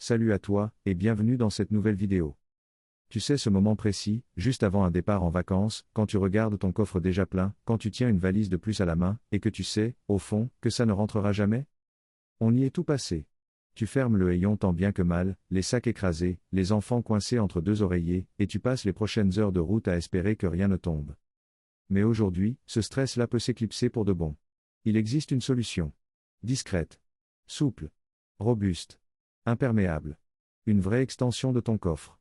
Salut à toi, et bienvenue dans cette nouvelle vidéo. Tu sais ce moment précis, juste avant un départ en vacances, quand tu regardes ton coffre déjà plein, quand tu tiens une valise de plus à la main, et que tu sais, au fond, que ça ne rentrera jamais? On y est tout passé. Tu fermes le haillon tant bien que mal, les sacs écrasés, les enfants coincés entre deux oreillers, et tu passes les prochaines heures de route à espérer que rien ne tombe. Mais aujourd'hui, ce stress-là peut s'éclipser pour de bon. Il existe une solution. Discrète. Souple. Robuste. Imperméable. Une vraie extension de ton coffre.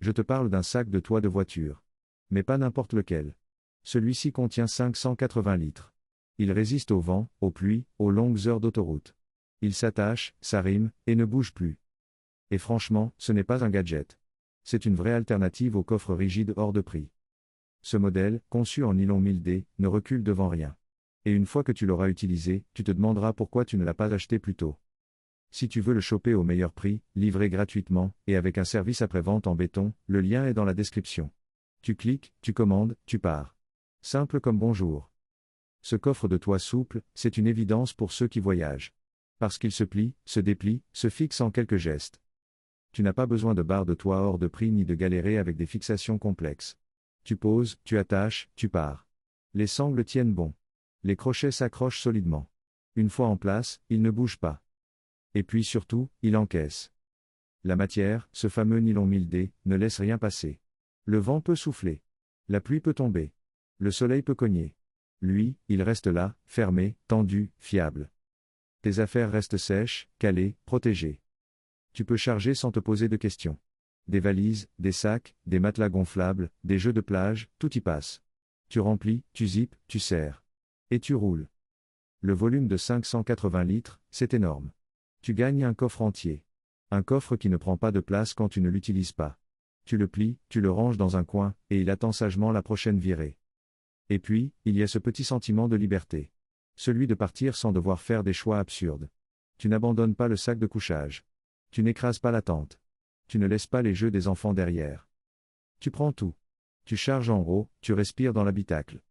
Je te parle d'un sac de toit de voiture. Mais pas n'importe lequel. Celui-ci contient 580 litres. Il résiste au vent, aux pluies, aux longues heures d'autoroute. Il s'attache, s'arrime, et ne bouge plus. Et franchement, ce n'est pas un gadget. C'est une vraie alternative au coffre rigide hors de prix. Ce modèle, conçu en nylon 1000D, ne recule devant rien. Et une fois que tu l'auras utilisé, tu te demanderas pourquoi tu ne l'as pas acheté plus tôt. Si tu veux le choper au meilleur prix, livré gratuitement, et avec un service après-vente en béton, le lien est dans la description. Tu cliques, tu commandes, tu pars. Simple comme bonjour. Ce coffre de toit souple, c'est une évidence pour ceux qui voyagent. Parce qu'il se plie, se déplie, se fixe en quelques gestes. Tu n'as pas besoin de barre de toit hors de prix ni de galérer avec des fixations complexes. Tu poses, tu attaches, tu pars. Les sangles tiennent bon. Les crochets s'accrochent solidement. Une fois en place, ils ne bougent pas. Et puis surtout, il encaisse. La matière, ce fameux nylon 1000D, ne laisse rien passer. Le vent peut souffler. La pluie peut tomber. Le soleil peut cogner. Lui, il reste là, fermé, tendu, fiable. Tes affaires restent sèches, calées, protégées. Tu peux charger sans te poser de questions. Des valises, des sacs, des matelas gonflables, des jeux de plage, tout y passe. Tu remplis, tu zippes, tu serres. Et tu roules. Le volume de 580 litres, c'est énorme. Tu gagnes un coffre entier. Un coffre qui ne prend pas de place quand tu ne l'utilises pas. Tu le plies, tu le ranges dans un coin, et il attend sagement la prochaine virée. Et puis, il y a ce petit sentiment de liberté. Celui de partir sans devoir faire des choix absurdes. Tu n'abandonnes pas le sac de couchage. Tu n'écrases pas la tente. Tu ne laisses pas les jeux des enfants derrière. Tu prends tout. Tu charges en haut, tu respires dans l'habitacle.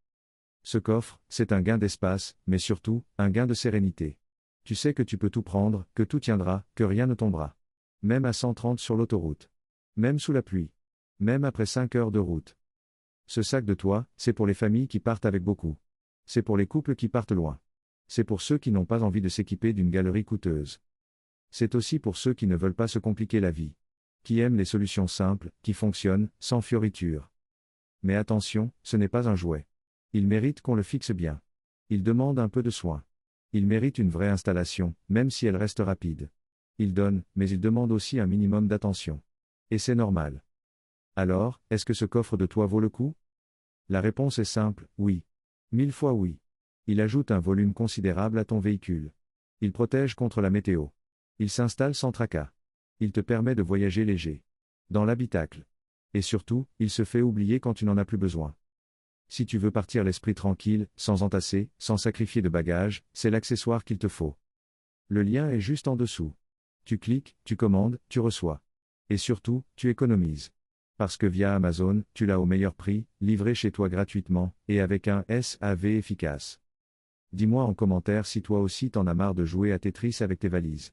Ce coffre, c'est un gain d'espace, mais surtout, un gain de sérénité. Tu sais que tu peux tout prendre, que tout tiendra, que rien ne tombera. Même à 130 sur l'autoroute. Même sous la pluie. Même après 5 heures de route. Ce sac de toit, c'est pour les familles qui partent avec beaucoup. C'est pour les couples qui partent loin. C'est pour ceux qui n'ont pas envie de s'équiper d'une galerie coûteuse. C'est aussi pour ceux qui ne veulent pas se compliquer la vie. Qui aiment les solutions simples, qui fonctionnent, sans fioritures. Mais attention, ce n'est pas un jouet. Il mérite qu'on le fixe bien. Il demande un peu de soin. Il mérite une vraie installation, même si elle reste rapide. Il donne, mais il demande aussi un minimum d'attention. Et c'est normal. Alors, est-ce que ce coffre de toit vaut le coup? La réponse est simple, oui. 1000 fois oui. Il ajoute un volume considérable à ton véhicule. Il protège contre la météo. Il s'installe sans tracas. Il te permet de voyager léger. Dans l'habitacle. Et surtout, il se fait oublier quand tu n'en as plus besoin. Si tu veux partir l'esprit tranquille, sans entasser, sans sacrifier de bagages, c'est l'accessoire qu'il te faut. Le lien est juste en dessous. Tu cliques, tu commandes, tu reçois. Et surtout, tu économises. Parce que via Amazon, tu l'as au meilleur prix, livré chez toi gratuitement, et avec un SAV efficace. Dis-moi en commentaire si toi aussi t'en as marre de jouer à Tetris avec tes valises.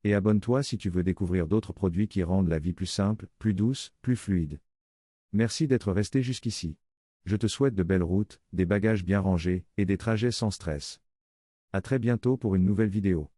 Et abonne-toi si tu veux découvrir d'autres produits qui rendent la vie plus simple, plus douce, plus fluide. Merci d'être resté jusqu'ici. Je te souhaite de belles routes, des bagages bien rangés, et des trajets sans stress. À très bientôt pour une nouvelle vidéo.